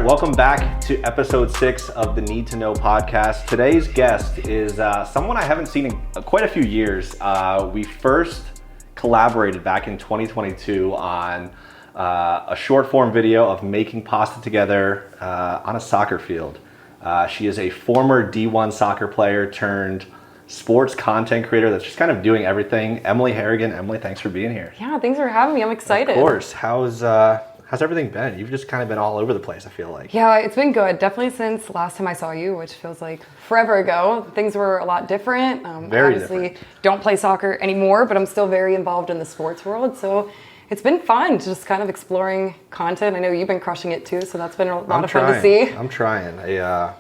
welcome back to episode 6 of the Need to Know podcast. Today's guest is someone I haven't seen in quite a few years. We first collaborated back in 2022 on a short form video of making pasta together on a soccer field. She is a former D1 soccer player turned sports content creator that's just kind of doing everything. Emily Harrigan. Emily, thanks for being here. Yeah, thanks for having me. I'm excited. Of course. How's everything been? You've just kind of been all over the place, I feel like. Yeah, it's been good. Definitely since last time I saw you, which feels like forever ago. Things were a lot different. Very obviously different. Don't play soccer anymore, but I'm still very involved in the sports world. So it's been fun just kind of exploring content. I know you've been crushing it too, so that's been a lot of fun to see. I'm trying. I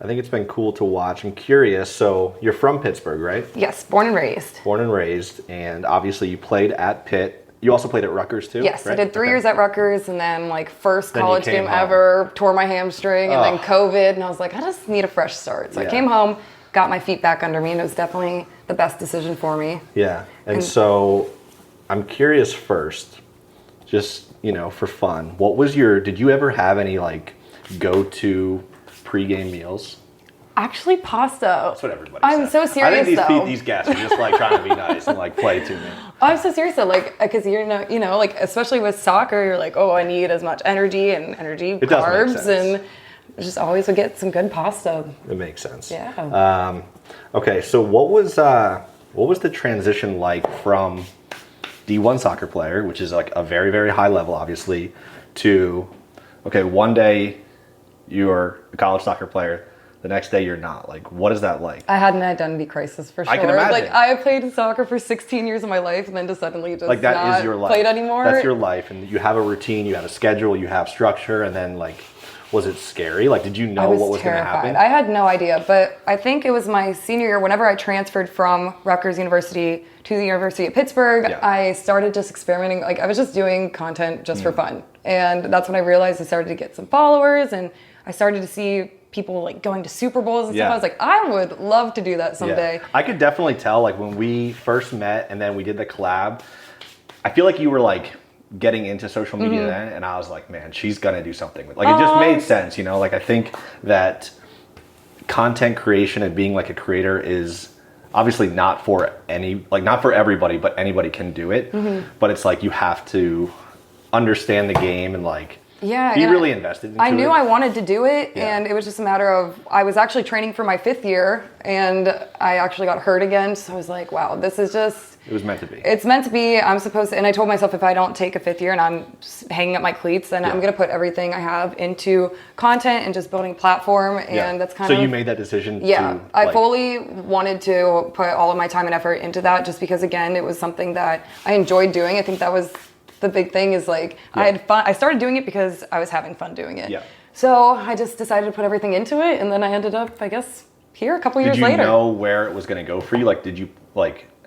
think it's been cool to watch. I'm curious. So you're from Pittsburgh, right? Yes, born and raised. Born and raised, and obviously you played at Pitt. You also played at Rutgers too? Yes, right? I did 3 years at Rutgers, and then first Then you college came game home. ever, tore my hamstring, and then COVID, and I was like, I just need a fresh start. So I came home, got my feet back under me, and it was definitely the best decision for me. Yeah, and so I'm curious first, just, for fun, did you ever have any go-to pregame meals? Actually, pasta. That's what everybody I'm says. so serious, I think though. these guests are just trying to be nice and play to me. I'm so serious though, because especially with soccer, you're like, oh, I need as much energy and It does make carbs, sense. and just always would get some good pasta. It makes sense. Yeah. Okay, so what was the transition like from D1 soccer player, which is a very, very high level, obviously, to, okay, one day you're a college soccer player, the next day you're not. What is that like? I had an identity crisis for sure. I can imagine. I played soccer for 16 years of my life, and then to suddenly just that not is your life. played anymore. That's your life, and you have a routine, you have a schedule, you have structure, and then was it scary? Did you know what was going to happen? I had no idea, but I think it was my senior year, whenever I transferred from Rutgers University to the University of Pittsburgh, I started just experimenting. I was just doing content just for fun. And that's when I realized I started to get some followers, and I started to see people going to Super Bowls and stuff. I was like, I would love to do that someday. Yeah. I could definitely tell when we first met and then we did the collab, I feel like you were getting into social media then, and I was like, man, she's gonna do something with it just made sense, I think that content creation and being a creator is obviously not for not for everybody, but anybody can do it. But it's you have to understand the game and be really invested into it. I knew I wanted to do it, and it was just a matter of, I was actually training for my 5th year, and I actually got hurt again, so I was like, wow, this is just... It was meant to be. It's meant to be. I'm supposed to, and I told myself if I don't take a 5th year and I'm just hanging up my cleats, then I'm going to put everything I have into content and just building a platform, and that's kind of... So you made that decision I fully wanted to put all of my time and effort into that, just because, again, it was something that I enjoyed doing. I think that was... The big thing is I had fun. I started doing it because I was having fun doing it. Yeah. So I just decided to put everything into it, and then I ended up, I guess, here a couple years later. Did you know where it was going to go for you? Did you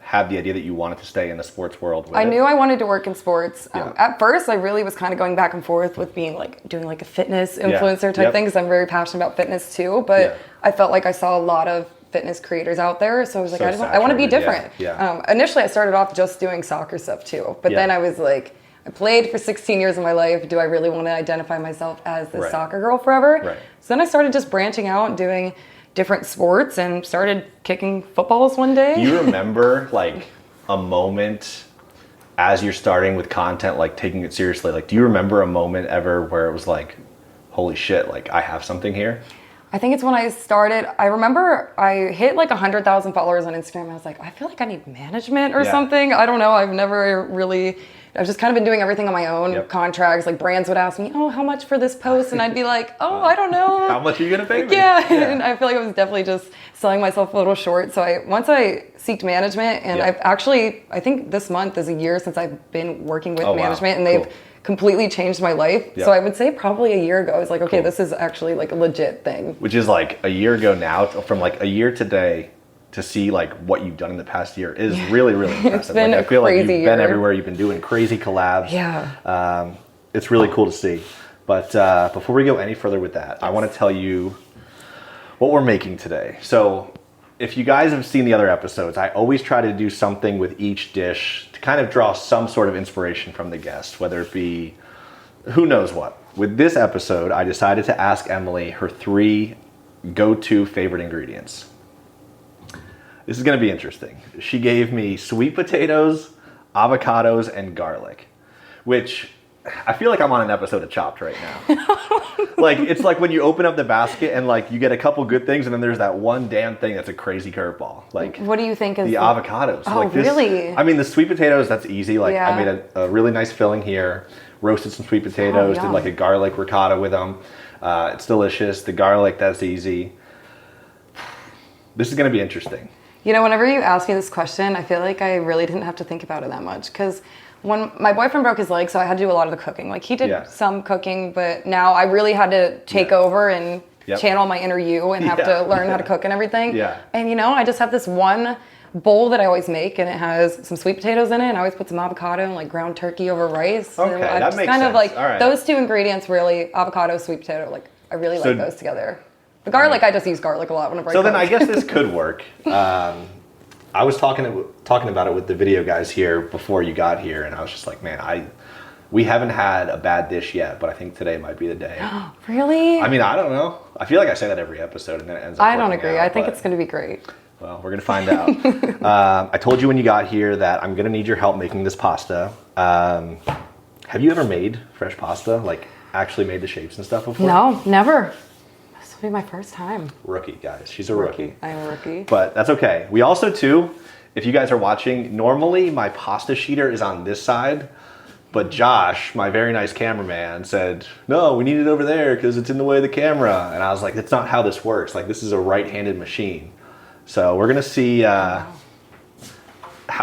have the idea that you wanted to stay in the sports world? I knew I wanted to work in sports. At first, I really was kind of going back and forth with being doing a fitness influencer type thing, because I'm very passionate about fitness too. But I felt like I saw a lot of fitness creators out there, so I was like, I want to be different. Initially, I started off just doing soccer stuff too, but then I was like, I played for 16 years of my life. Do I really want to identify myself as this soccer girl forever? Right. So then I started just branching out and doing different sports and started kicking footballs one day. Do you remember a moment as you're starting with content, taking it seriously? Do you remember a moment ever where it was holy shit, I have something here? I think it's when I started. I remember I hit 100,000 followers on Instagram. I was like, I feel like I need management or something. I don't know. I've just kind of been doing everything on my own. Contracts, brands would ask me, oh, how much for this post? And I'd be like, oh, I don't know. How much are you going to pay me? Yeah. And I feel like I was definitely just selling myself a little short. So once I seeked management, and I've actually, I think this month is a year since I've been working with management, and they've completely changed my life. So I would say probably a year ago, I was like, okay, this is actually a legit thing. Which is a year ago now, from a year today, to see what you've done in the past year is really, really impressive. It's been I feel crazy you've year. been everywhere. You've been doing crazy collabs. Yeah. It's really cool to see. But before we go any further with that, I want to tell you what we're making today. So if you guys have seen the other episodes, I always try to do something with each dish to kind of draw some sort of inspiration from the guest, whether it be who knows what. With this episode, I decided to ask Emily her 3 go-to favorite ingredients. This is going to be interesting. She gave me sweet potatoes, avocados, and garlic, which I feel like I'm on an episode of Chopped right now. Like, it's like when you open up the basket and like you get a couple good things and then there's that one damn thing that's a crazy curveball. Like, what do you think is the avocados? Oh, like this, really? I mean, the sweet potatoes, that's easy. Like, I made a really nice filling here, roasted some sweet potatoes, did like a garlic ricotta with them. It's delicious. The garlic, that's easy. This is going to be interesting. You know, whenever you ask me this question, I feel like I really didn't have to think about it that much, because when my boyfriend broke his leg, so I had to do a lot of the cooking. Like, he did some cooking, but now I really had to take over and channel my inner you and have to learn how to cook and everything. Yeah. And, you know, I just have this one bowl that I always make, and it has some sweet potatoes in it, and I always put some avocado and like ground turkey over rice. Okay, and that makes kind sense. of like those 2 ingredients, really, avocado, sweet potato, like I really like those together. The garlic, I just use garlic a lot whenever I cook. So then I guess this could work. I was talking about it with the video guys here before you got here, and I was just like, man, we haven't had a bad dish yet, but I think today might be the day. Really? I mean, I don't know. I feel like I say that every episode, and then it ends up I don't agree. out, I think it's going to be great. Well, we're going to find out. I told you when you got here that I'm going to need your help making this pasta. Have you ever made fresh pasta? Like, actually made the shapes and stuff before? No, never. This will be my first time. Rookie, guys. She's a rookie. I am a rookie. But that's okay. We also, too, if you guys are watching, normally my pasta sheeter is on this side, but Josh, my very nice cameraman, said, no, we need it over there because it's in the way of the camera. And I was like, that's not how this works. Like, this is a right-handed machine. So we're going to see how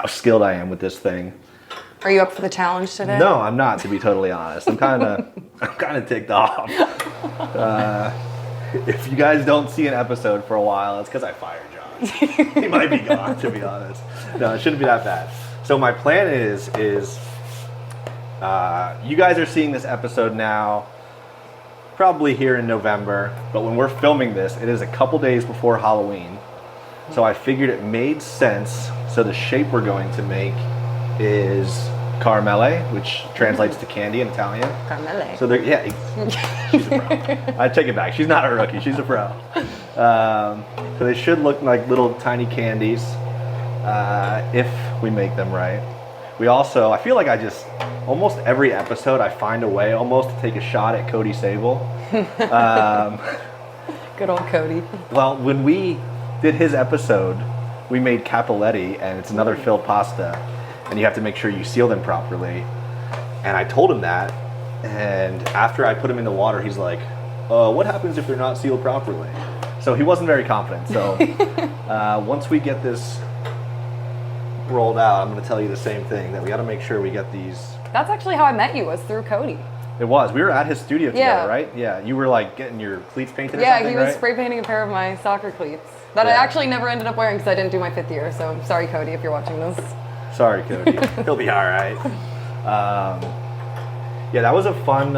skilled I am with this thing. Are you up for the challenge today? No, I'm not, to be totally honest. I'm kind of ticked off. If you guys don't see an episode for a while, it's because I fired Josh. He might be gone, to be honest. No, it shouldn't be that bad. So my plan is you guys are seeing this episode now, probably here in November, but when we're filming this, it is a couple days before Halloween. So I figured it made sense. So the shape we're going to make is caramelle, which translates to candy in Italian. Caramelle. So she's a pro. I take it back. She's not a rookie. She's a pro. So they should look like little tiny candies if we make them right. We also, I feel like almost every episode I find a way almost to take a shot at Cody Sable. Good old Cody. Well, when we did his episode, we made cappelletti, and it's another filled pasta, and you have to make sure you seal them properly. And I told him that, and after I put them in the water, he's like, what happens if they're not sealed properly? So he wasn't very confident. So once we get this rolled out, I'm going to tell you the same thing, that we got to make sure we get these. That's actually how I met you, was through Cody. It was. We were at his studio together, right? Yeah. You were like getting your cleats painted or something, Yeah, he was spray painting a pair of my soccer cleats that I actually never ended up wearing because I didn't do my 5th year. So sorry, Cody, if you're watching this. Sorry, Cody. He'll be all right. Yeah, that was a fun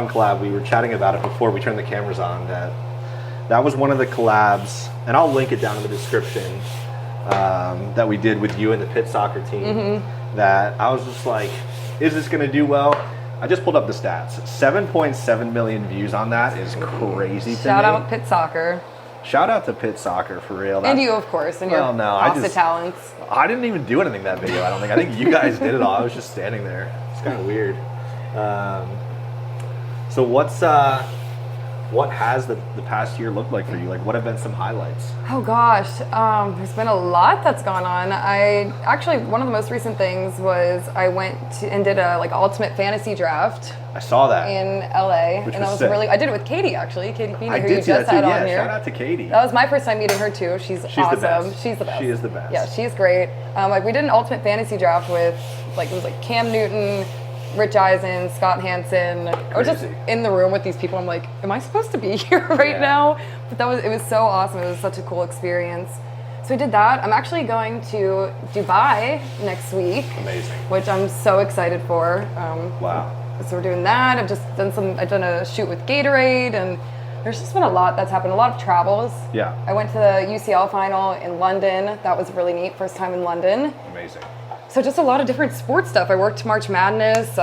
collab. We were chatting about it before we turned the cameras on. That was one of the collabs, and I'll link it down in the description, that we did with you and the Pitt soccer team. Mm-hmm. That I was just like, is this going to do well? I just pulled up the stats. 7.7 million views on that is crazy to me. Shout out Pitt Soccer. Shout out to Pitt Soccer, for real. And you, of course, and your pasta talents. I didn't even do anything that video, I don't think. I think you guys did it all. I was just standing there. It's kind of weird. So what has the past year looked like for you? Like, what have been some highlights? Oh gosh, there's been a lot that's gone on. One of the most recent things was I went and did a ultimate fantasy draft. I saw that in LA, which and was sick. I did it with Katie actually. Katie Feeney, who you just had on here. Shout out to Katie. That was my first time meeting her too. She's awesome. The best. She's the best. She is the best. Yeah, she's great. We did an ultimate fantasy draft with it was Cam Newton, Rich Eisen, Scott Hansen. I was just in the room with these people. I'm like, am I supposed to be here now? But it was so awesome. It was such a cool experience. So we did that. I'm actually going to Dubai next week. Amazing. Which I'm so excited for. Wow. So we're doing that. I've done a shoot with Gatorade, and there's just been a lot that's happened. A lot of travels. Yeah. I went to the UCL final in London. That was really neat. First time in London. Amazing. So just a lot of different sports stuff. I worked March Madness.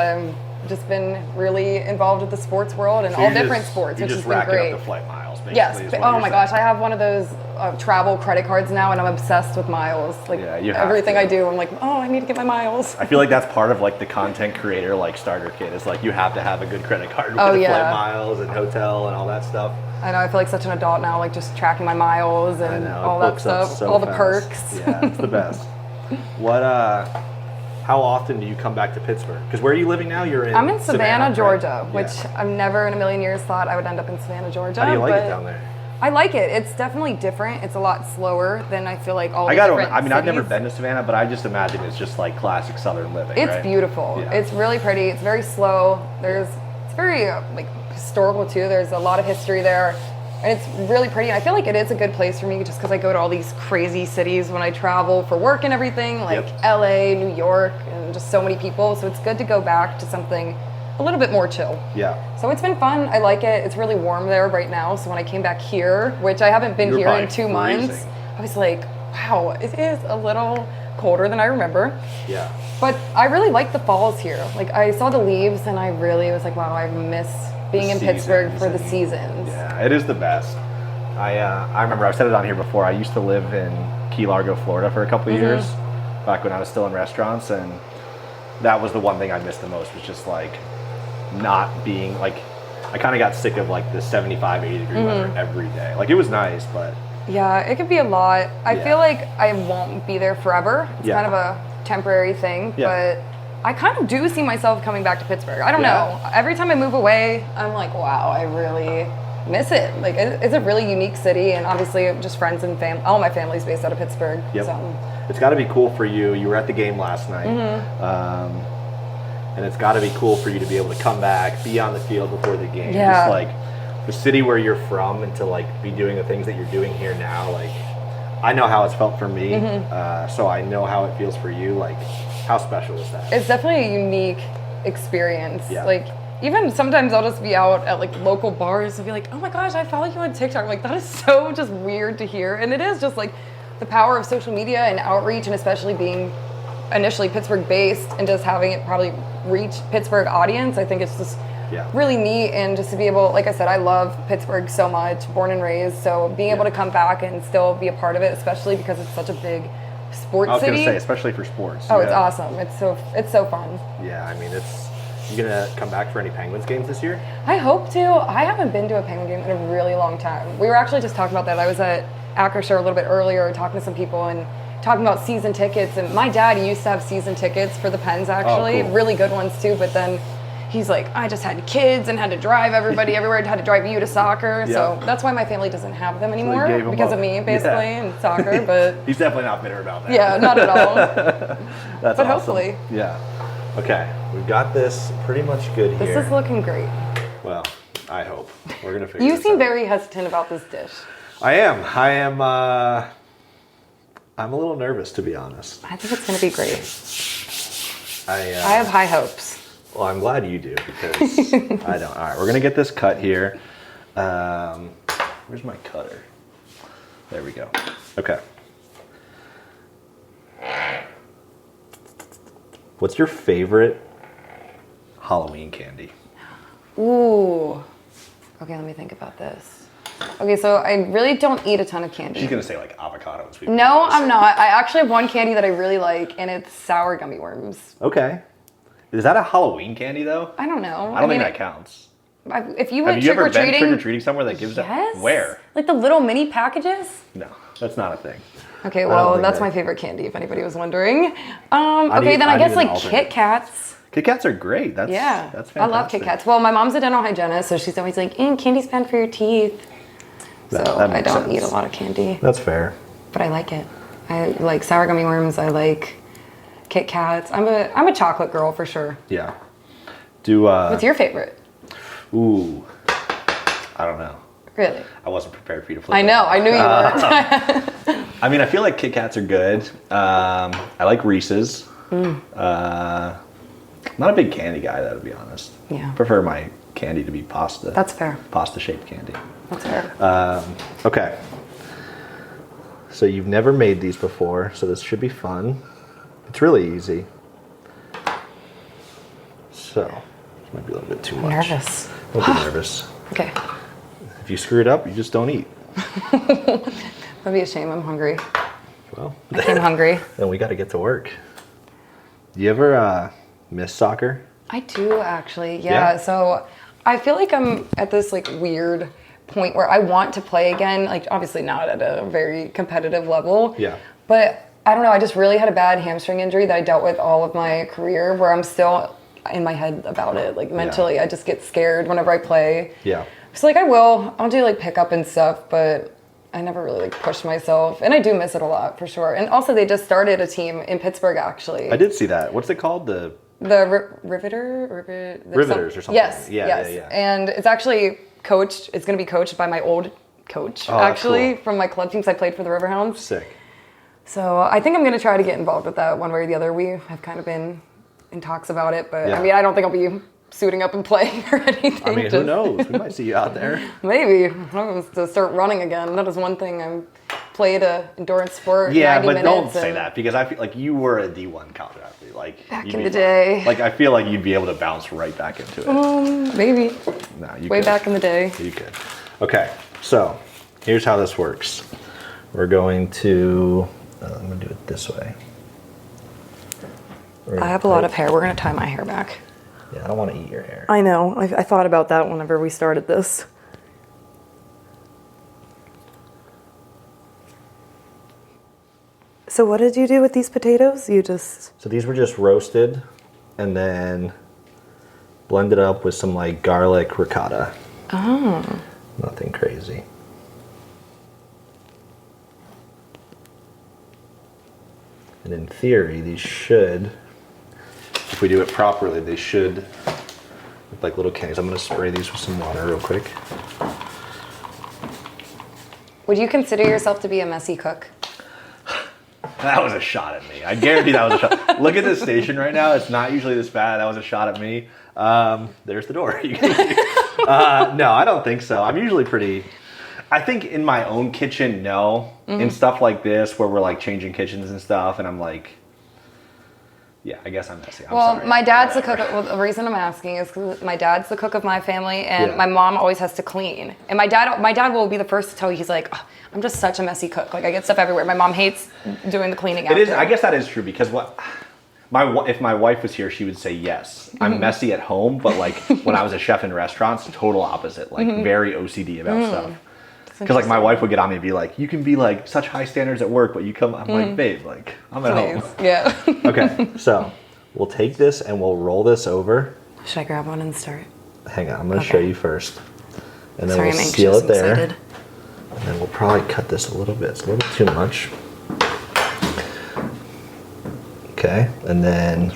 just been really involved with the sports world and all different sports, which has been great. You're just racking up the flight miles, basically. Yes. Oh my gosh, I have one of those travel credit cards now, and I'm obsessed with miles. Like everything I do, I'm like, oh, I need to get my miles. I feel like that's part of like the content creator like starter kit. Is like you have to have a good credit card with the flight miles and hotel and all that stuff. I know. I feel like such an adult now, like just tracking my miles and all that stuff, all the perks. Yeah, it's the best. What? How often do you come back to Pittsburgh? Because where are you living now? I'm in Savannah, Georgia, right? which I've never in a million years thought I would end up in Savannah, Georgia. How do you like it down there? I like it. It's definitely different. It's a lot slower than I feel like all the different I mean, I've never cities. been to Savannah, but I just imagine it's just like classic Southern living. It's right? beautiful. Yeah. It's really pretty. It's very slow. It's very like historical too. There's a lot of history there. And it's really pretty. And I feel like it is a good place for me just because I go to all these crazy cities when I travel for work and everything, like LA, New York, and just so many people. So it's good to go back to something a little bit more chill. Yeah. So it's been fun. I like it. It's really warm there right now. So when I came back here, which I haven't been here in 2 months, I was like, wow, it is a little colder than I remember. Yeah. But I really like the falls here. Like I saw the leaves and I really was like, wow, I miss being in Pittsburgh for the seasons. Yeah, it is the best. I remember I've said it on here before. I used to live in Key Largo, Florida for a couple of years back when I was still in restaurants, and that was the one thing I missed the most was just like not being like I kind of got sick of like the 75, 80 degree weather every day. Like it was nice, but yeah, it could be a lot. I feel like I won't be there forever. It's kind of a temporary thing, but I kind of do see myself coming back to Pittsburgh. I don't know. Every time I move away, I'm like, wow, I really miss it. Like, it's a really unique city, and obviously, just friends and family. All my family's based out of Pittsburgh. Yep. So. It's got to be cool for you. You were at the game last night, and it's got to be cool for you to be able to come back, be on the field before the game. Yeah. Just like the city where you're from, and to like be doing the things that you're doing here now. Like, I know how it's felt for me, so I know how it feels for you. Like, how special is that? It's definitely a unique experience. Yeah. Like, even sometimes I'll just be out at like local bars and be like, oh my gosh, I follow you on TikTok. Like, that is so just weird to hear. And it is just like the power of social media and outreach, and especially being initially Pittsburgh based and just having it probably reach Pittsburgh audience. I think it's just really neat, and just to be able, like I said, I love Pittsburgh so much, born and raised. So being able to come back and still be a part of it, especially because it's such a big sports city. I was going to say, especially for sports. Oh, it's awesome. It's so fun. Yeah, I mean, you gonna come back for any Penguins games this year? I hope to. I haven't been to a Penguin game in a really long time. We were actually just talking about that. I was at Acrisure a little bit earlier talking to some people and talking about season tickets. And my dad used to have season tickets for the Pens, actually. Cool. Really good ones, too. But then he's like, I just had kids and had to drive everybody everywhere. Had to drive you to soccer. Yeah. So that's why my family doesn't have them anymore, because of me, basically, and soccer. But he's definitely not bitter about that. Yeah, not at all. That's but awesome. Hopefully. Yeah. Okay, we've got this pretty much good here. This is looking great. Well, I hope. We're going to figure You this seem out. very hesitant about this dish. I am. I'm a little nervous, to be honest. I think it's going to be great. I have high hopes. Well, I'm glad you do, because I don't. All right, we're going to get this cut here. Where's my cutter? There we go. Okay. What's your favorite Halloween candy? Ooh. Okay, let me think about this. Okay, so I really don't eat a ton of candy. She's gonna say like avocado and sweet No, potatoes. I'm not. I actually have one candy that I really like, and it's sour gummy worms. Okay. Is that a Halloween candy though? I don't know. I don't think that counts. If you Have went you ever been trick-or-treating... trick-or-treating somewhere that gives that? Where? Like the little mini packages? No, that's not a thing. Okay, well, that's my favorite candy, if anybody was wondering. I guess like Kit Kats. Kit Kats are great. That's fantastic. I love Kit Kats. Well, my mom's a dental hygienist, so she's always like, candy's bad for your teeth. So I don't eat a lot of candy. That's fair. But I like it. I like sour gummy worms. I like Kit Kats. I'm a chocolate girl for sure. Yeah. What's your favorite? Ooh, I don't know. Really? I wasn't prepared for you to flip. I know. I knew you weren't. I mean, I feel like Kit Kats are good. I like Reese's. Not a big candy guy, though, to be honest. Yeah. Prefer my candy to be pasta. That's fair. Pasta-shaped candy. That's fair. Okay. So you've never made these before, so this should be fun. It's really easy. So Might be a little bit too I'm much. nervous. Don't be nervous. Okay. If you screw it up, you just don't eat. That'd be a shame. I'm hungry. Well, I came hungry. Then we got to get to work. Do you ever miss soccer? I do actually. Yeah. So I feel like I'm at this like weird point where I want to play again. Like obviously not at a very competitive level. Yeah. But I don't know. I just really had a bad hamstring injury that I dealt with all of my career, where I'm still in my head about it. Like mentally, I just get scared whenever I play. Yeah. So like I'll do like pickup and stuff, but I never really like pushed myself, and I do miss it a lot for sure. And also, they just started a team in Pittsburgh actually. I did see that. What's it called? The Riveters or something. Yes, Yeah. And it's actually coached. It's going to be coached by my old coach actually from my club teams. I played for the Riverhounds. Sick. So I think I'm going to try to get involved with that one way or the other. We have kind of been in talks about it, but I mean, I don't think I'll be suiting up and playing or anything. I mean, who knows? We might see you out there. Maybe. To start running again. That is one thing. I played a endurance sport. Yeah, 90 but minutes don't say that, because I feel like you were a D1 college athlete. Like back in the day. Like I feel like you'd be able to bounce right back into it. Maybe. No, you Way could. back in the day. You could. Okay, so here's how this works. We're going to, I'm going to do it this way. I have a lot of hair. We're going to tie my hair back. Yeah, I don't want to eat your hair. I know. I thought about that whenever we started this. So what did you do with these potatoes? You just... So these were just roasted and then blended up with some like garlic ricotta. Oh. Nothing crazy. And in theory, these should, if we do it properly, they should look like little candies. I'm going to spray these with some water real quick. Would you consider yourself to be a messy cook? That was a shot at me. I guarantee that was a shot. Look at this station right now. It's not usually this bad. That was a shot at me. There's the door. No, I don't think so. I'm usually pretty... I think in my own kitchen, no. In stuff like this, where we're like changing kitchens and stuff, and I'm like... Yeah, I guess I'm messy. I'm sorry. My dad's the cook. Well, the reason I'm asking is because my dad's the cook of my family, and my mom always has to clean. And my dad will be the first to tell you, he's like, oh, I'm just such a messy cook. Like I get stuff everywhere. My mom hates doing the cleaning. It is. I guess that is true, because if my wife was here, she would say yes. I'm messy at home, but like when I was a chef in restaurants, total opposite. Like very OCD about stuff. Because like my wife would get on me and be like, you can be like such high standards at work, but you come, I'm like, babe, like I'm at home. Yeah. Okay, so we'll take this and we'll roll this over. Should I grab one and start? Hang on, I'm going to show you first. And then Sorry, we'll I'm seal anxious. it there. I'm excited. And then we'll probably cut this a little bit. It's a little too much. Okay, and then...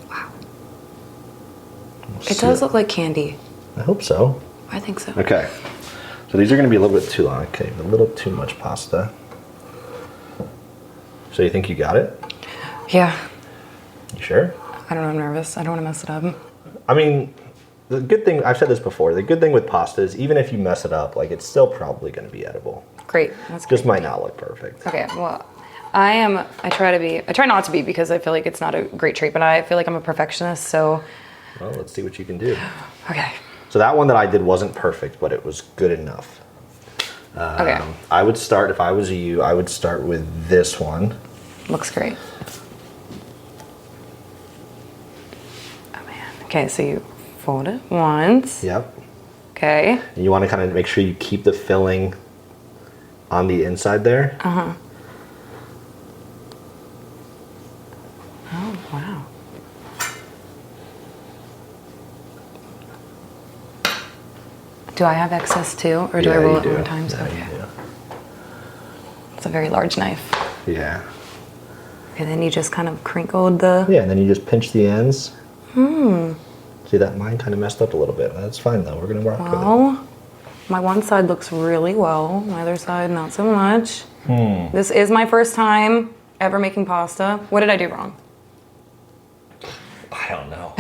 Wow. It does look like candy. I hope so. I think so. Okay, so these are going to be a little bit too long. Okay, a little too much pasta. So you think you got it? Yeah. You sure? I don't know, I'm nervous. I don't want to mess it up. I mean, the good thing, I've said this before, the good thing with pasta is even if you mess it up, like it's still probably going to be edible. Great. That's great. Just might not look perfect. Okay, well, I try not to be, because I feel like it's not a great trait, but I feel like I'm a perfectionist, so. Well, let's see what you can do. Okay. So that one that I did wasn't perfect, but it was good enough. Okay. I would start, if I was you, I would start with this one. Looks great. Oh man. Okay, so you fold it once. Yep. Okay. And you want to kind of make sure you keep the filling on the inside there. Uh-huh. Oh, wow. Do I have excess too, or do I roll it more times? Yeah, Okay. you do. It's a very large knife. Yeah. Okay, then you just kind of crinkled the... Yeah, and then you just pinch the ends. See that? Mine kind of messed up a little bit. That's fine though. We're going to rock with it. Well, my one side looks really well. My other side, not so much. This is my first time ever making pasta. What did I do wrong? I don't know.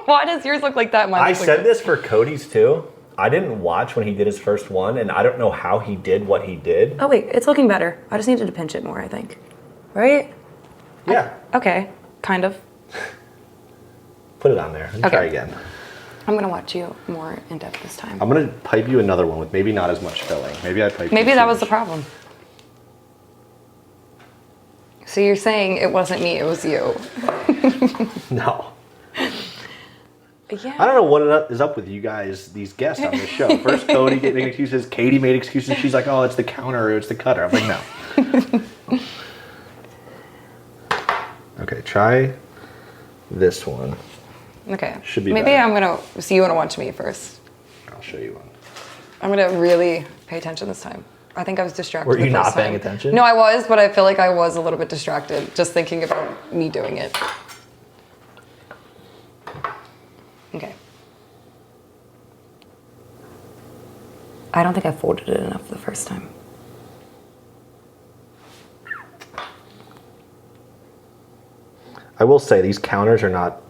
Why does yours look like that? Mine I looks like said this for Cody's too. I didn't watch when he did his first one, and I don't know how he did what he did. Oh wait, it's looking better. I just needed to pinch it more, I think. Right? Yeah. Okay, kind of. Put it on there. And try again. I'm going to watch you more in depth this time. I'm going to pipe you another one with maybe not as much filling. Maybe I piped Maybe that was the problem. So you're saying it wasn't me, it was you. No. Yeah. I don't know what is up with you guys, these guests on this show. First Cody making excuses, Katie made excuses. She's like, oh, it's the counter or it's the cutter. I'm like, no. Okay, try this one. Okay. Should be Maybe better. I'm going to, so you want to watch me first. I'll show you one. I'm going to really pay attention this time. I think I was distracted. Were you not paying attention? No, I was, but I feel like I was a little bit distracted just thinking about me doing it. Okay. I don't think I folded it enough the first time. I will say these counters are not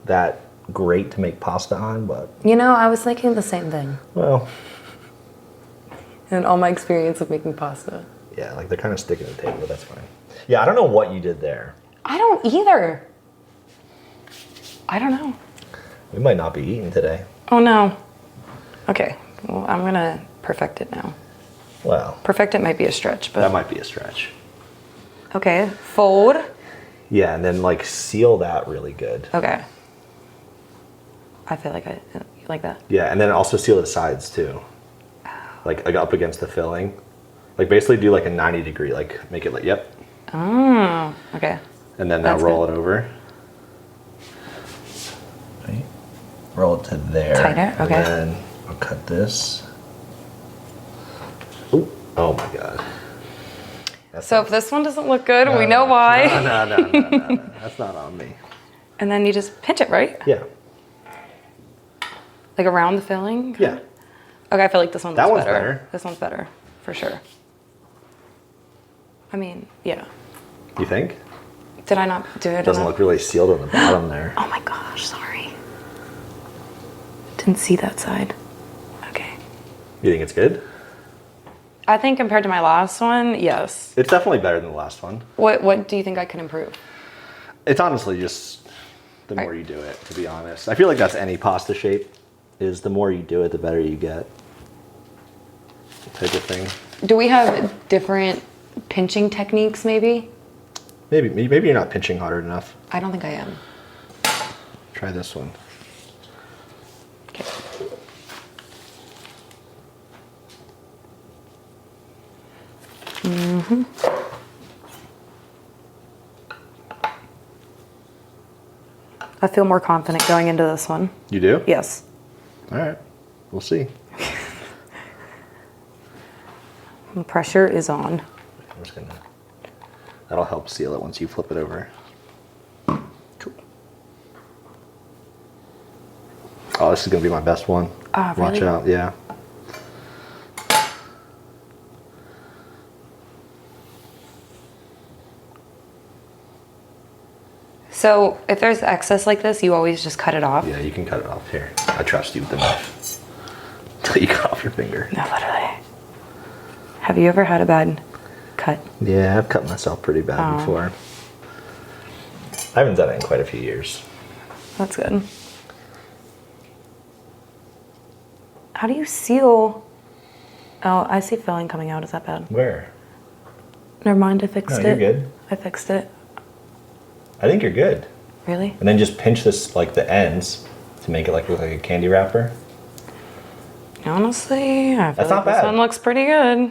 that great to make pasta on, but... You know, I was thinking the same thing. Well... In all my experience of making pasta. Yeah, like they're kind of sticking to the table, but that's fine. Yeah, I don't know what you did there. I don't either. I don't know. We might not be eating today. Oh no. Okay, well, I'm gonna perfect it now. Well... Perfect it might be a stretch, but... That might be a stretch. Okay, fold. Yeah, and then like seal that really good. Okay. I feel like like that. Yeah, and then also seal the sides too. Like up against the filling. Like basically do like a 90 degree, like make it like, yep. Oh, okay. And then now roll it over. Right. Roll it to there. Tighter, okay. And then I'll cut this. Ooh. Oh my God. So if this one doesn't look good, we know why. No. That's not on me. And then you just pinch it, right? Yeah. Like around the filling? Yeah. Okay, I feel like this one's That one's better. better. This one's better, for sure. I mean, yeah. You think? Did I not do it? It doesn't look really sealed on the bottom there. Oh my gosh, sorry. Didn't see that side. Okay. You think it's good? I think compared to my last one, yes. It's definitely better than the last one. What do you think I can improve? It's honestly just the more you do it, to be honest. I feel like that's any pasta shape, is the more you do it, the better you get. Type of thing. Do we have different pinching techniques, maybe? Maybe you're not pinching hard enough. I don't think I am. Try this one. Okay. Mm-hmm. I feel more confident going into this one. You do? Yes. All right. We'll see. The pressure is on. I'm just gonna... That'll help seal it once you flip it over. Cool. Oh, this is gonna be my best one. Ah, really? Watch out, yeah. So if there's excess like this, you always just cut it off? Yeah, you can cut it off here. I trust you with the knife. Until you cut off your finger. No, literally. Have you ever had a bad cut? Yeah, I've cut myself pretty bad before. I haven't done it in quite a few years. That's good. How do you seal? Oh, I see filling coming out. Is that bad? Where? Never mind, I fixed it. No, you're good. I fixed it. I think you're good. Really? And then just pinch this, like the ends, to make it like look like a candy wrapper. Honestly, I feel That's like not this bad. one looks pretty good.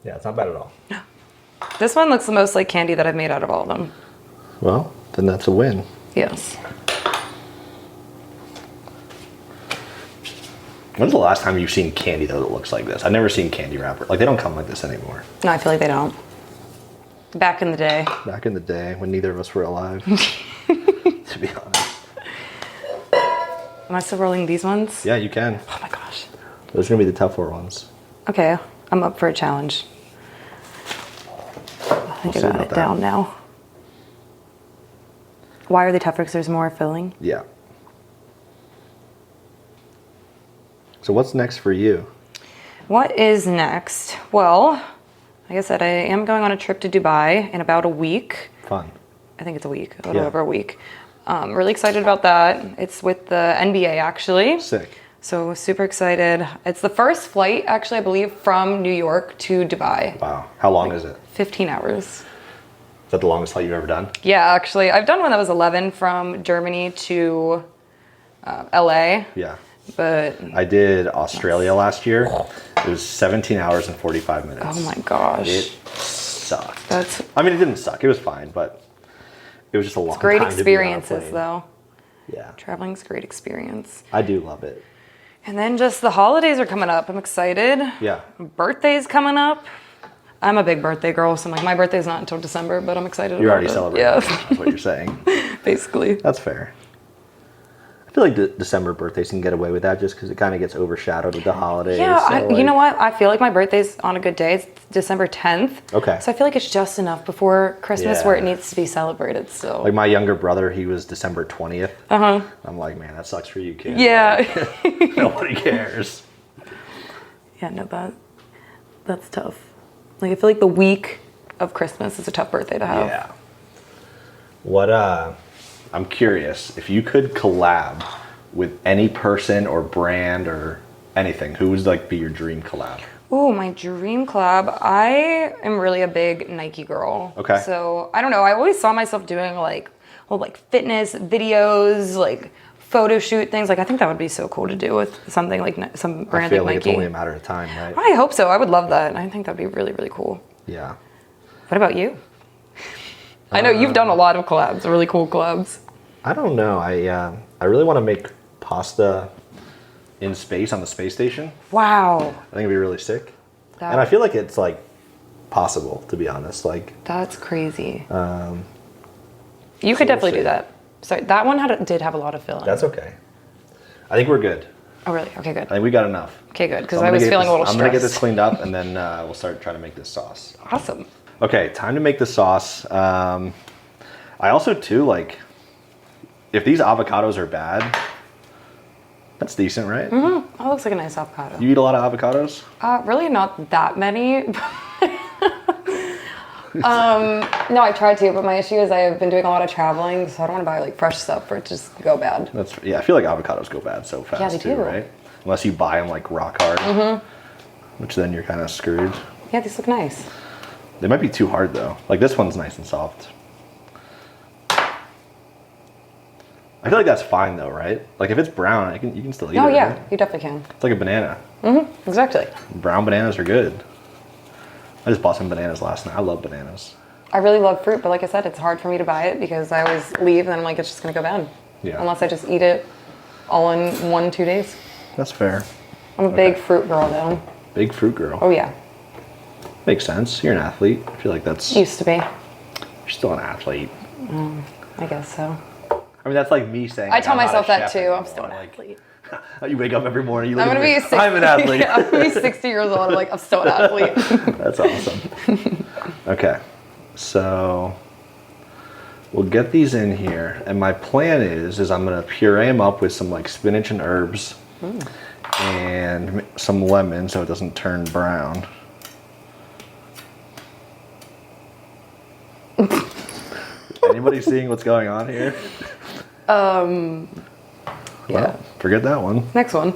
Yeah, it's not bad at all. This one looks the most like candy that I've made out of all of them. Well, then that's a win. Yes. When's the last time you've seen candy though that looks like this? I've never seen candy wrapper. Like they don't come like this anymore. No, I feel like they don't. Back in the day. Back in the day when neither of us were alive, to be honest. Am I still rolling these ones? Yeah, you can. Oh my gosh. Those are gonna be the tougher ones. Okay, I'm up for a challenge. I think I got it down now. Why are they tougher? Because there's more filling? Yeah. So what's next for you? What is next? Well, like I said, I am going on a trip to Dubai in about a week. Fun. I think it's a week, a little over a week. Really excited about that. It's with the NBA, actually. Sick. So super excited. It's the first flight, actually, I believe, from New York to Dubai. Wow. How long is it? 15 hours. Is that the longest flight you've ever done? Yeah, actually. I've done one that was 11 from Germany to LA. Yeah. But I did Australia last year. It was 17 hours and 45 minutes. oh my gosh. It sucked. That's I mean, it didn't suck. It was fine, but it was just a long great time to be on a experiences, plane. though. Yeah. Traveling's a great experience. I do love it. And then just the holidays are coming up. I'm excited. Yeah. Birthday's coming up. I'm a big birthday girl, so I'm like, my birthday's not until December, but I'm excited You're about already it. celebrating. Yeah. That's what you're saying. Basically. That's fair. I feel like December birthdays can get away with that just because it kind of gets overshadowed with the holidays. Yeah, so you know what? I feel like my birthday's on a good day. It's December 10th. Okay. So I feel like it's just enough before Christmas where it Yeah. needs to be celebrated still. Like my younger brother, he was December 20th. Uh-huh. I'm like, man, that sucks for you, kid. Yeah. Like, nobody cares. Yeah, no, that's tough. Like, I feel like the week of Christmas is a tough birthday to have. Yeah. What, I'm curious, if you could collab with any person or brand or anything, who would like be your dream collab? Ooh, my dream collab. I am really a big Nike girl. Okay. So I don't know. I always saw myself doing like fitness videos, like photo shoot things. Like I think that would be so cool to do with something like some brand I feel like like Nike. it's only a matter of time, right? I hope so. I would love that. I think that'd be really, really cool. Yeah. What about you? I know you've done a lot of collabs, really cool collabs. I don't know. I really want to make pasta in space on the space station. Wow. I think it'd be really sick. And I feel like it's like possible, to be honest. Like that's crazy. so You could definitely we'll do that. Sorry, that one did have a lot of filling. that's okay. I think we're good. Oh, really? Okay, good. I think we got enough. Okay, good. Because So I was feeling a little I'm stressed. gonna get this cleaned up, and then we'll start trying to make this sauce. Awesome. Okay, time to make the sauce. I also too like if these avocados are bad, that's decent, right? Mm-hmm. That looks like a nice avocado. You eat a lot of avocados? Really not that many. No, I tried to, but my issue is I've been doing a lot of traveling, so I don't want to buy like fresh stuff for it to just go bad. I feel like avocados go bad so fast they too, do. right? Unless you buy them like rock hard, which then you're kind of screwed. Yeah, these look nice. They might be too hard though. Like this one's nice and soft. I feel like that's fine though, right? Like if it's brown, you can still eat it. Oh yeah, Right? you definitely can. It's like a banana. Mm-hmm. Exactly. Brown bananas are good. I just bought some bananas last night. I love bananas. I really love fruit, but like I said, it's hard for me to buy it because I always leave and I'm like, it's just gonna go bad. Yeah. Unless I just eat it all in 1-2 days. That's fair. I'm a big fruit girl though. Big fruit girl. Oh yeah. Makes sense. You're an athlete. I feel like that's. Used to be. You're still an athlete. I guess so. I mean, that's like me saying. I like, tell I'm not myself a that chef too. anymore. I'm still an Like, athlete. you wake up every morning. You look I'm at gonna me, be 60. I'm an athlete. Yeah, I'm gonna be 60 years old. I'm like, I'm still an athlete. That's awesome. Okay, so we'll get these in here, and my plan is I'm gonna puree them up with some like spinach and herbs, and some lemon so it doesn't turn brown. Anybody seeing what's going on here? Yeah. Well, forget that one. Next one.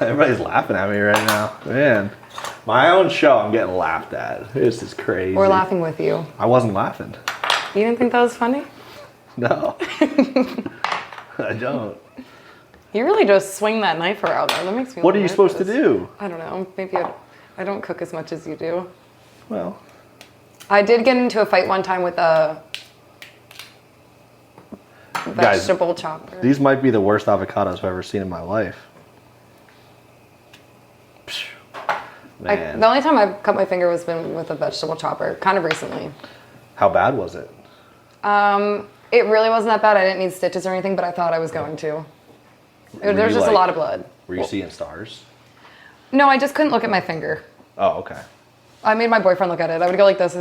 Everybody's laughing at me right now. Man, my own show, I'm getting laughed at. This is crazy. We're laughing with you. I wasn't laughing. You didn't think that was funny? No. I don't. You really just swing that knife around there. That makes me. What are you supposed to do? I don't know. Maybe I don't cook as much as you do. Well, I did get into a fight one time with a vegetable chopper. these might be the worst avocados I've ever seen in my life. Man. The only time I've cut my finger was been with a vegetable chopper, kind of recently. How bad was it? It really wasn't that bad. I didn't need stitches or anything, but I thought I was going to. There was just a lot of blood. Were you seeing stars? No, I just couldn't look at my finger. Oh, okay. I made my boyfriend look at it. I would go like this.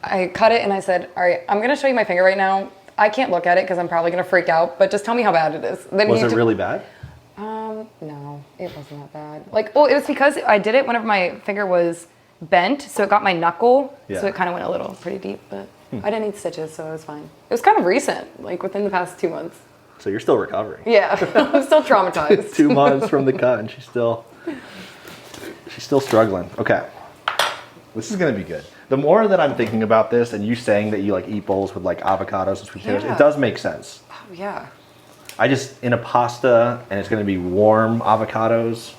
I cut it and I said, all right, I'm going to show you my finger right now. I can't look at it because I'm probably going to freak out, but just tell me how bad it is. Then Was it really bad? No, it wasn't that bad. Like, well, it was because I did it whenever my finger was bent, so it got my knuckle, Yeah. so it kind of went a little pretty deep, but. I didn't need stitches, so it was fine. It was kind of recent, like within the past 2 months. So you're still recovering. Yeah, I'm still traumatized. 2 months from the cut and she's still struggling. Okay. This is going to be good. The more that I'm thinking about this and you saying that you like eat bowls with like avocados and sweet potatoes, it does make sense. Oh, yeah. I just, in a pasta and it's going to be warm avocados.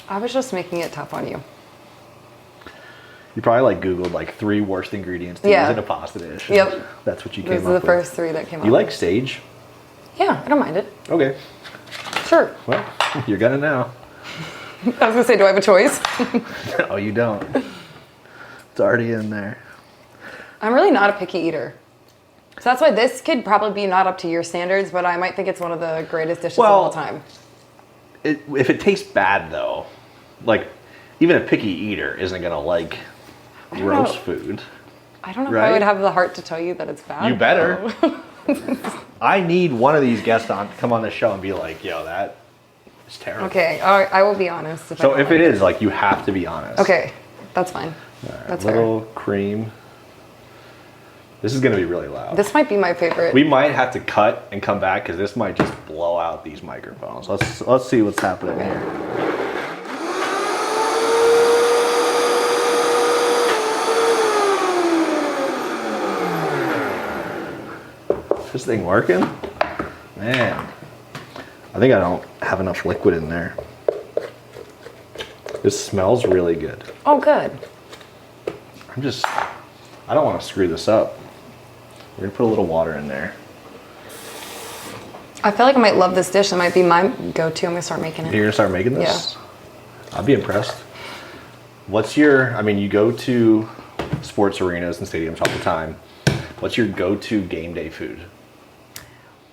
I was just making it tough on you. You probably like Googled like 3 worst ingredients to use in a pasta dish. Yep. That's what you came up with. Those are the first 3 that came up. You like sage? Yeah, I don't mind it. Okay. Sure. Well, you're gonna now. I was gonna say, do I have a choice? No, you don't. It's already in there. I'm really not a picky eater. So that's why this could probably be not up to your standards, but I might think it's one of the greatest dishes of all time. If it tastes bad though, like even a picky eater isn't gonna like roast food. I don't know if I would have the heart to tell you that it's bad. You better. I need one of these guests to come on the show and be like, yo, that is terrible. Okay, I will be honest. So if it is, like, you have to be honest. Okay, that's fine. Right, that's little fair. Cream. This is gonna be really loud. This might be my favorite. We might have to cut and come back because this might just blow out these microphones. Let's see what's happening here. Is this thing working? Man, I think I don't have enough liquid in there. This smells really good. Oh, good. I don't want to screw this up. We're gonna put a little water in there. I feel like I might love this dish. It might be my go-to. I'm gonna start making it. You're gonna start making this? Yeah. I'd be impressed. You go to sports arenas and stadiums all the time. What's your go-to game day food?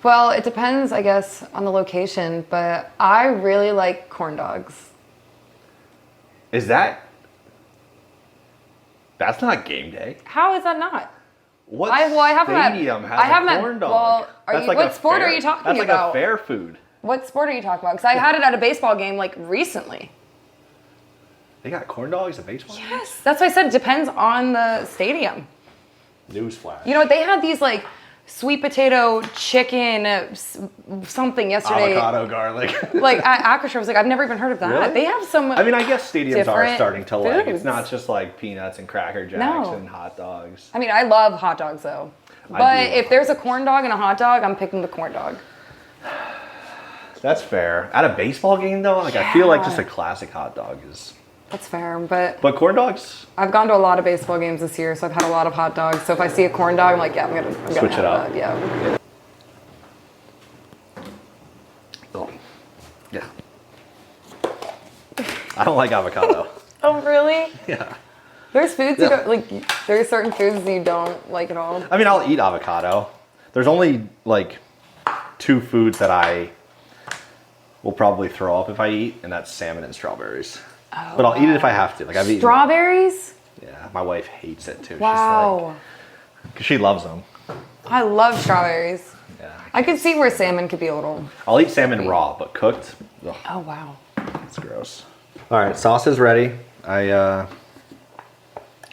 Well, it depends, I guess, on the location, but I really like corn dogs. That's not game day. How is that not? What stadium has a corn dog? Well, what sport are you talking about? That's like a fair food. What sport are you talking about? Because I had it at a baseball game like recently. They got corn dogs at baseball games? Yes, that's why I said it depends on the stadium. Newsflash. You know what? They had these like sweet potato chicken something yesterday. Avocado garlic. Like at Acrisure, I was like, I've never even heard of that. Really? They have some. I mean, I guess stadiums are starting to like. foods. It's not just like peanuts and Cracker Jacks and hot dogs. I mean, I love hot dogs though. But if there's a corn dog and a hot dog, I'm picking the corn dog. That's fair. At a baseball game though, like I feel like just a classic hot dog is. That's fair, but corn dogs? I've gone to a lot of baseball games this year, so I've had a lot of hot dogs. So if I see a corn dog, I'm like, yeah, I'm gonna switch it up. That. Yeah. Oh. Yeah. I don't like avocado. Oh, really? Yeah. There's foods you don't like. There's certain foods you don't like at all. I mean, I'll eat avocado. There's only like 2 foods that I will probably throw up if I eat, and that's salmon and strawberries. Oh, but I'll eat it if I have to. Like I've eaten strawberries. Yeah, my wife hates it too. Wow. Because she loves them. I love strawberries. Yeah. I could see where salmon could be a little. I'll eat salmon raw, but cooked. Ugh, oh wow. it's gross. All right, sauce is ready.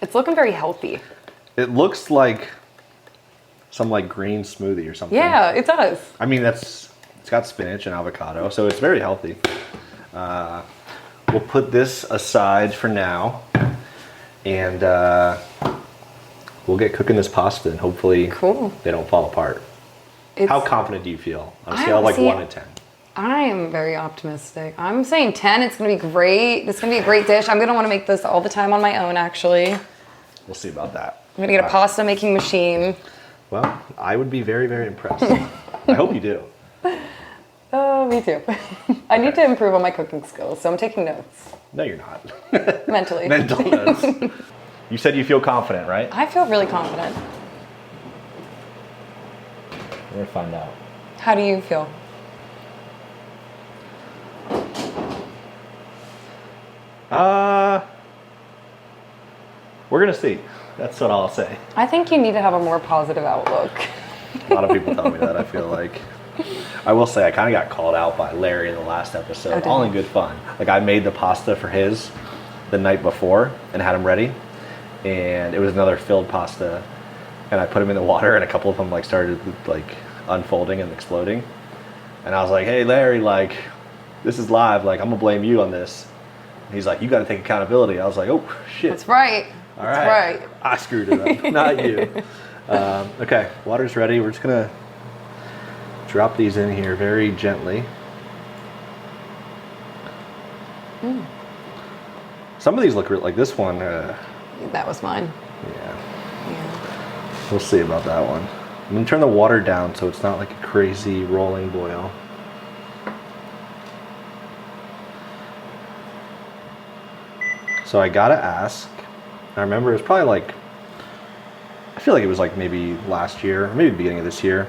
It's looking very healthy. It looks like some like green smoothie or something. Yeah, it does. I mean, it's got spinach and avocado, so it's very healthy. We'll put this aside for now, and we'll get cooking this pasta, and hopefully they don't fall apart. How confident do you feel on a scale of like 1 to 10? I am very optimistic. I'm saying 10. It's going to be great. It's going to be a great dish. I'm going to want to make this all the time on my own, actually. We'll see about that. I'm going to get a pasta making machine. Well, I would be very, very impressed. I hope you do. Oh, me too. I need to improve on my cooking skills, so I'm taking notes. No, you're not. Mentally. Mental notes. You said you feel confident, right? I feel really confident. We're going to find out. How do you feel? We're going to see. That's what I'll say. I think you need to have a more positive outlook. A lot of people tell me that, I feel like. I will say I kind of got called out by Larry in the last episode, all in good fun. Like I made the pasta for his the night before and had him ready, and it was another filled pasta. and I put them in the water, and a couple of them like started like unfolding and exploding. And I was like, "Hey, Larry, like this is live. Like I'm gonna blame you on this." And he's like, "You got to take accountability." I was like, "Oh shit." That's right. All right. I screwed it up, not you. Okay, water's ready. We're just gonna drop these in here very gently. Some of these look like this one. That was mine. Yeah. We'll see about that one. I'm gonna turn the water down so it's not like a crazy rolling boil. So I gotta ask. I remember it was probably like, I feel like it was like maybe last year, or maybe the beginning of this year.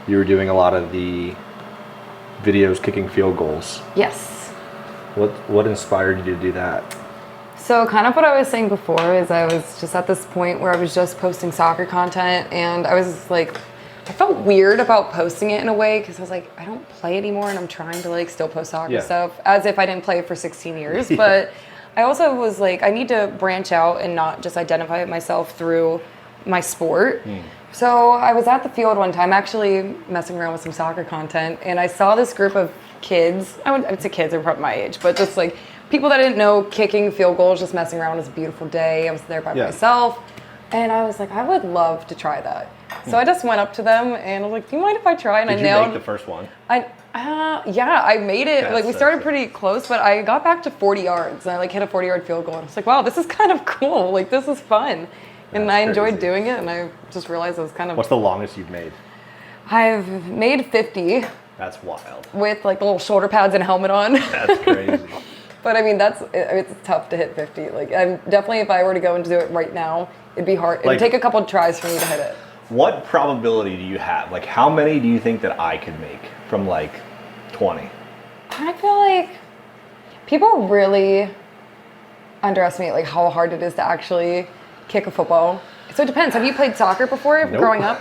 You were doing a lot of the videos kicking field goals. Yes. What inspired you to do that? So kind of what I was saying before is I was just at this point where I was just posting soccer content, and I was like, I felt weird about posting it in a way because I was like, I don't play anymore and I'm trying to like still post soccer stuff as if I didn't play it for 16 years. But I also was like, I need to branch out and not just identify myself through my sport. So I was at the field one time actually messing around with some soccer content, and I saw this group of kids, I would say kids, they were probably my age, but just like people that didn't know, kicking field goals, just messing around. It was a beautiful day. I was there by myself, and I was like, I would love to try that. So I just went up to them and I was like, do you mind if I try? And Did I nailed. you make the first one? Yeah, I made it. That's like we so started sick. pretty close, but I got back to 40 yards and I like hit a 40-yard field goal. And I was like, wow, this is kind of cool. Like this is fun. And That's I enjoyed crazy. doing it, and I just realized it was kind of. What's the longest you've made? I've made 50 That's wild. with like the little shoulder pads and helmet on. That's crazy. But I mean, it's tough to hit 50. Like, I'm definitely, if I were to go and do it right now, it'd be hard. It'd Like- take a couple of tries for me to hit it. What probability do you have? Like, how many do you think that I could make from like 20? I feel like people really underestimate like how hard it is to actually kick a football. So it depends. Have you played soccer before growing up?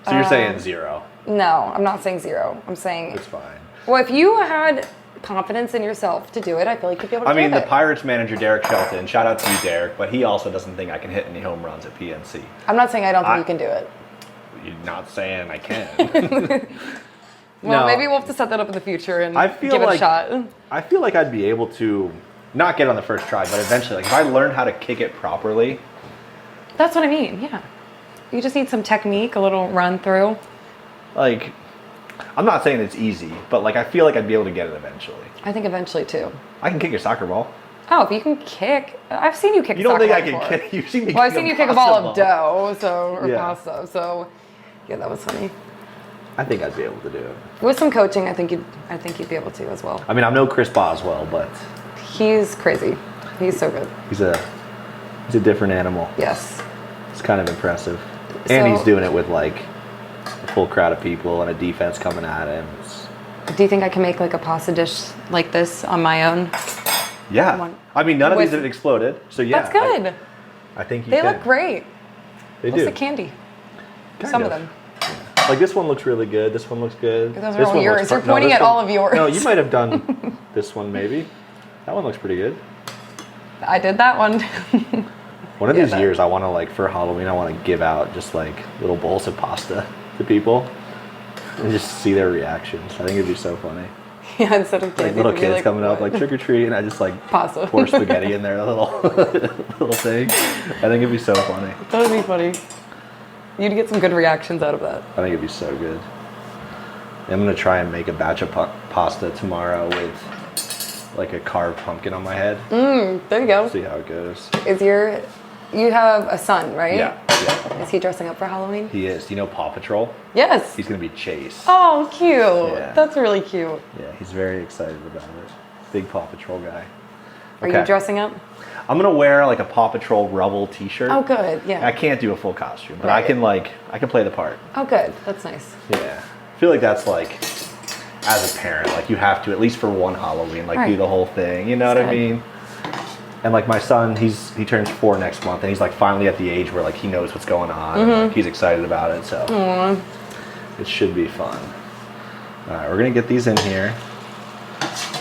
So you're saying 0? No, I'm not saying 0. I'm saying It's fine. well, if you had confidence in yourself to do it, I feel like you'd be able to I mean, do the it. Pirates manager, Derek Shelton, shout out to you, Derek, but he also doesn't think I can hit any home runs at PNC. I'm not saying I don't think you can do it. You're not saying I can. Well, No. maybe we'll have to set that up in the future and I feel give it a like- shot. I feel like I'd be able to not get on the first try, but eventually, like if I learned how to kick it properly. That's what I mean, yeah. You just need some technique, a little run through. Like, I'm not saying it's easy, but like I feel like I'd be able to get it eventually. I think eventually too. I can kick a soccer ball. Oh, if you can kick, I've seen you kick. You don't think I ball can before. kick? You've seen me. Well, I've kick seen you kick a ball of pasta dough, or Yeah. pasta. So, yeah, that was funny. I think I'd be able to do it. With some coaching, I think you'd be able to as well. I mean, I'm no Chris Boswell, but He's crazy. He's so good. he's a different animal. Yes. It's kind of impressive, and So- he's doing it with like a full crowd of people and a defense coming at him. Do you think I can make like a pasta dish like this on my own? Yeah, One- I mean, none of these with- have exploded, so yeah, That's good. I think you They can. look great. They Looks do. like candy. Kind Some of them. Like this one looks really good. This one looks good. Those are This all one yours. looks You're no, pointing this at one- all of yours. No, you might have done this one maybe. That one looks pretty good. I did that one. One of Yeah, these that- years, I want to like for Halloween, I want to give out just like little bowls of pasta to people and just see their reactions. I think it'd be so funny. Yeah, instead of Like candy, little it'd be kids coming up what? like trick or treat, and I just like Pasta. pour spaghetti in their little little thing. I think it'd be so funny. That would be funny. You'd get some good reactions out of that. I think it'd be so good. I'm gonna try and make a batch of pasta tomorrow with like a carved pumpkin on my head. There you go. See how it goes. You have a son, right? Yeah. Is he dressing up for Halloween? He is. Do you know Paw Patrol? Yes. He's gonna be Chase. Oh, cute. Yeah. That's really cute. Yeah, he's very excited about it. Big Paw Patrol guy. Are you dressing up? I'm gonna wear like a Paw Patrol Rubble T-shirt. Oh, good. Yeah. I can't do a full costume, but Right. I can play the part. Oh, good. That's nice. Yeah, I feel like that's like, as a parent, like you have to at least for one Halloween, like do Right. the whole thing. You know what I That's good. mean? And like my son, he turns 4 next month, and he's like finally at the age where like he knows what's going on. And, like, he's excited about it, so it should be fun. All right, we're gonna get these in here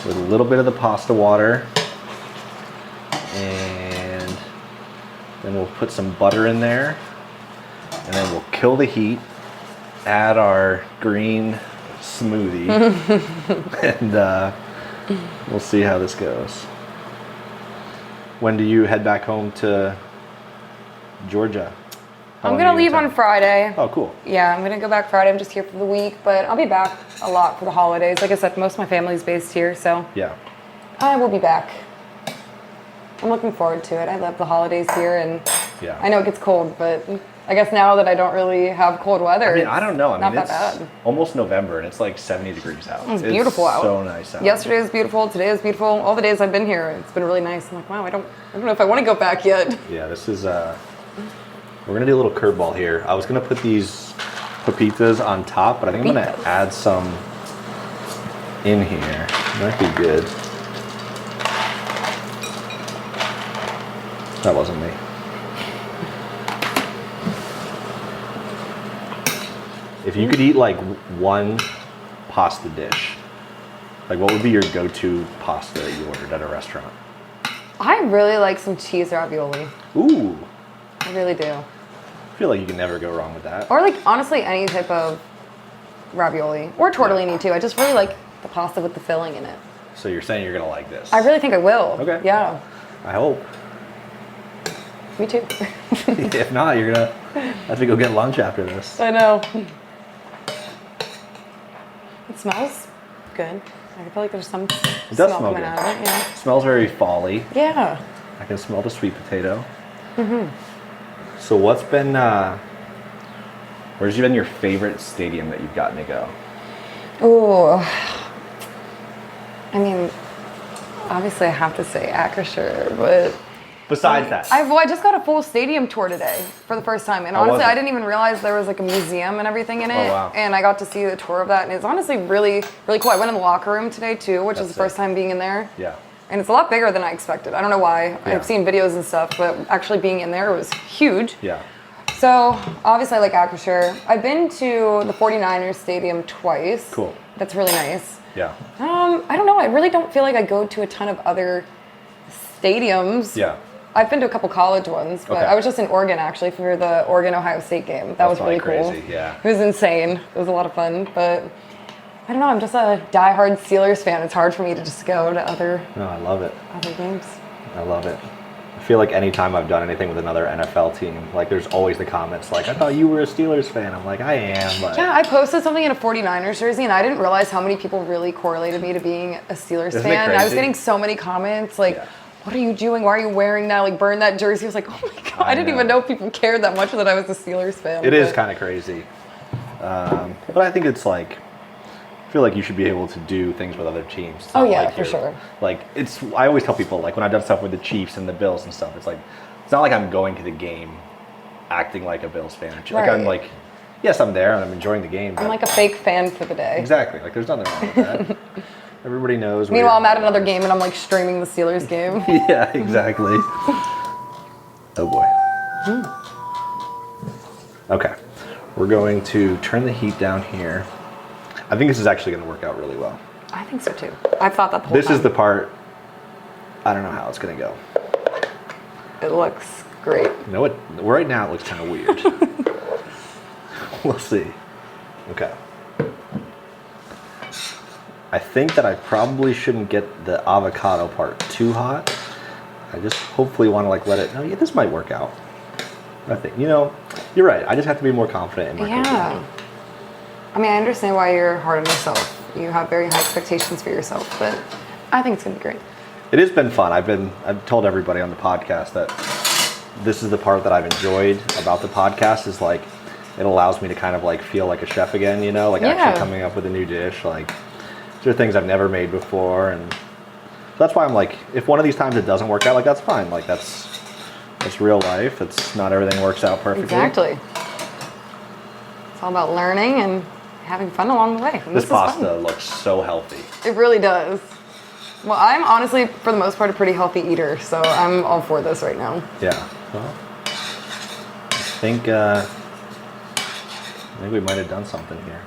with a little bit of the pasta water, and then we'll put some butter in there. and then we'll kill the heat, add our green smoothie, and we'll see how this goes. When do you head back home to Georgia? I'm going to leave on Friday. Oh, cool. Yeah, I'm going to go back Friday. I'm just here for the week, but I'll be back a lot for the holidays. Like I said, most of my family's based here, so yeah, I will be back. I'm looking forward to it. I love the holidays here, and I know it gets cold, but I guess now that I don't really have cold weather, I mean, I don't know. I mean, it's not that bad. Almost November, and it's like 70 degrees out. It's beautiful out. So nice out. Yesterday was beautiful. Today is beautiful. All the days I've been here, it's been really nice. I'm like, wow, I don't know if I want to go back yet. Yeah, this is. We're gonna do a little curveball here. I was gonna put these pepitas on top, but I think I'm gonna add some in here. Might be good. That wasn't me. If you could eat like one pasta dish, like what would be your go-to pasta that you ordered at a restaurant? I really like some cheese ravioli. Ooh. I really do. I feel like you can never go wrong with that. Or like honestly any type of ravioli or tortellini too. I just really like the pasta with the filling in it. So you're saying you're gonna like this? I really think I will. Okay. Yeah. I hope. Me too. If not, you're gonna have to go get lunch after this. I know. It smells good. I feel like there's some smell coming out of it. Yeah. It smells very fall-y. Yeah. I can smell the sweet potato. Mm-hmm. So what's been, where's been your favorite stadium that you've gotten to go? Oh, I mean, obviously I have to say Acrisure, but besides that, I just got a full stadium tour today for the first time, and honestly, I didn't even realize there was like a museum and everything in it. Oh, wow. And I got to see the tour of that, and it's honestly really, really cool. I went in the locker room today too, which is the first time being in there. Yeah. And it's a lot bigger than I expected. I don't know why. Yeah. I've seen videos and stuff, but actually being in there was huge. Yeah. So obviously I like Acrisure. I've been to the 49ers stadium twice. Cool. That's really nice. Yeah. I don't know. I really don't feel like I go to a ton of other stadiums. Yeah. I've been to a couple college ones, but I was just in Oregon actually for the Oregon-Ohio State game. That was really cool. Yeah. It was insane. It was a lot of fun, but I don't know. I'm just a diehard Steelers fan. It's hard for me to just go to other. No, I love it. Other games. I love it. I feel like anytime I've done anything with another NFL team, like there's always the comments like, I thought you were a Steelers fan. I'm like, I am. But yeah, I posted something in a 49ers jersey, and I didn't realize how many people really correlated me to being a Steelers fan. I was getting so many comments like, what are you doing? Why are you wearing that? Like, burn that jersey. I was like, oh my God. I didn't even know people cared that much that I was a Steelers fan. It is kind of crazy. But I think it's like, I feel like you should be able to do things with other teams. Oh yeah, for sure. Like I always tell people, like when I've done stuff with the Chiefs and the Bills and stuff, it's like, it's not like I'm going to the game acting like a Bills fan. Like I'm like, yes, I'm there and I'm enjoying the game. I'm like a fake fan for the day. Exactly. Like there's nothing wrong with that. Everybody knows. Meanwhile, I'm at another game and I'm like streaming the Steelers game. Yeah, exactly. Oh boy. Okay. We're going to turn the heat down here. I think this is actually going to work out really well. I think so too. I've thought that the whole time. This is the part, I don't know how it's going to go. It looks great. You know what? Right now it looks kind of weird. We'll see. Okay. I think that I probably shouldn't get the avocado part too hot. I just hopefully want to like let it, no, yeah, this might work out. I think, you know, you're right. I just have to be more confident in my cooking. Yeah. I mean, I understand why you're hard on yourself. You have very high expectations for yourself, but I think it's going to be great. It has been fun. I've told everybody on the podcast that this is the part that I've enjoyed about the podcast is like, it allows me to kind of like feel like a chef again, you know, like actually coming up with a new dish. Like, these are things I've never made before. And that's why I'm like, if one of these times it doesn't work out, like that's fine. Like that's real life. It's not everything works out perfectly. Exactly. It's all about learning and having fun along the way. This pasta looks so healthy. It really does. Well, I'm honestly, for the most part, a pretty healthy eater, so I'm all for this right now. Yeah. Well, I think we might have done something here.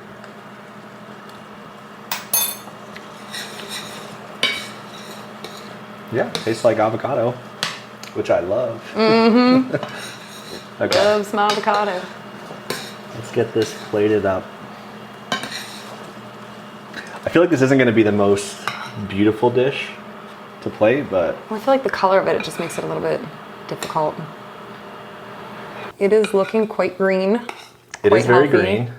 Yeah, tastes like avocado, which I love. Mm-hmm. Okay. Love some avocado. get this plated up. I feel like this isn't going to be the most beautiful dish to plate, but... I feel like the color of it just makes it a little bit difficult. It is looking quite green. It is very green.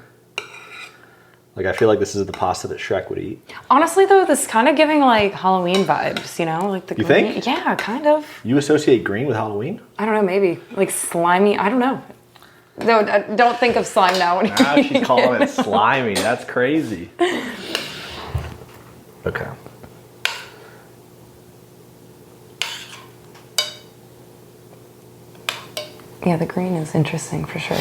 Like, I feel like this is the pasta that Shrek would eat. Honestly, though, this is kind of giving, like, Halloween vibes, you know? Like the you green. think? Yeah, kind of. You associate green with Halloween? I don't know, maybe. Like, slimy. I don't know. No, don't think of slime now. When She's calling it slimy. That's crazy. Okay. Yeah, the green is interesting for sure.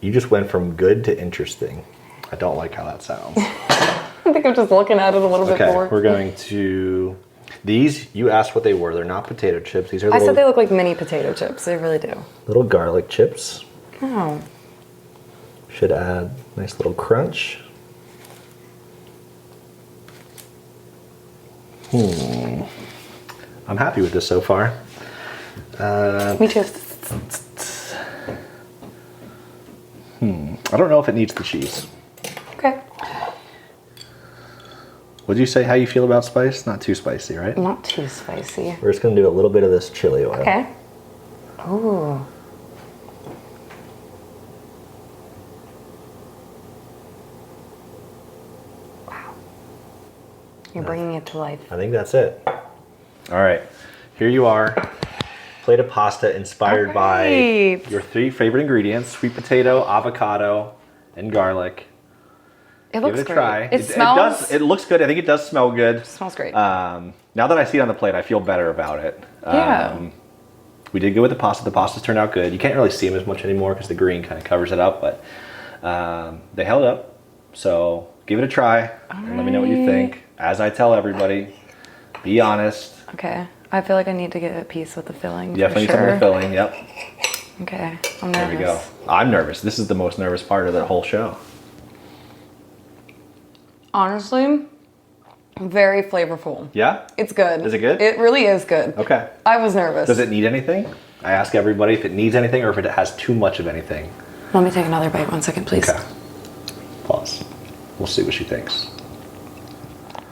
You just went from good to interesting. I don't like how that sounds. I think I'm just looking at it a little bit more. Okay, we're going to... These, you asked what they were. They're not potato chips. These are I said they look like mini potato chips. They really do. Little garlic chips. Oh. Should add nice little crunch. I'm happy with this so far. Me too. I don't know if it needs the cheese. Okay. Would you say how you feel about spice? Not too spicy, right? Not too spicy. We're just gonna do a little bit of this chili oil. Okay. Ooh. Wow. You're bringing it to life. I think that's it. All right, here you are. Plate of pasta inspired by your 3 favorite ingredients: sweet potato, avocado, and garlic. It looks Give it a great. try. It smells. It looks good. I think it does smell good. It smells great. Now that I see it on the plate, I feel better about it. Yeah. We did go with the pasta. The pastas turned out good. You can't really see them as much anymore because the green kind of covers it up, but they held up. So give it a try and let me know what you think. As I tell everybody, be honest. Okay. I feel like I need to get a piece with the filling. Definitely some of the filling. Yep. Okay. I'm nervous. There we go. I'm nervous. This is the most nervous part of the whole show. Honestly, very flavorful. Yeah? It's good. Is it good? It really is good. Okay. I was nervous. Does it need anything? I ask everybody if it needs anything or if it has too much of anything. Let me take another bite. 1 second, please. Okay. Pause. We'll see what she thinks.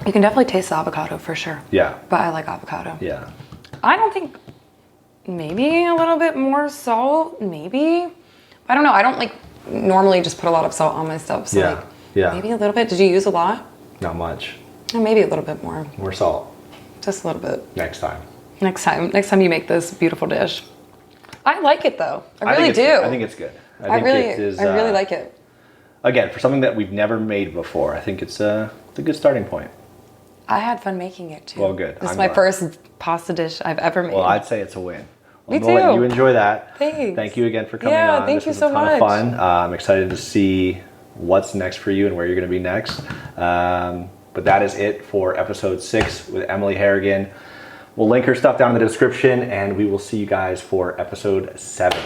You can definitely taste the avocado for sure. Yeah. But I like avocado. Yeah. I don't think, maybe a little bit more salt, maybe. I don't know. I don't like normally just put a lot of salt on my stuff. So Yeah. like, Yeah. maybe a little bit. Did you use a lot? Not much. Maybe a little bit more. More salt. Just a little bit. Next time. Next time you make this beautiful dish. I like it though. I really do. I think it's good. I really like it. Again, for something that we've never made before, I think it's a good starting point. I had fun making it too. Well, good. This is my first pasta dish I've ever made. Well, I'd say it's a win. Me I'm gonna let too. you enjoy that. Thanks. Thank you again for coming on. Yeah, thank you so much. This was a ton of fun. I'm excited to see what's next for you and where you're going to be next. But that is it for episode 6 with Emily Harrigan. We'll link her stuff down in the description, and we will see you guys for episode 7.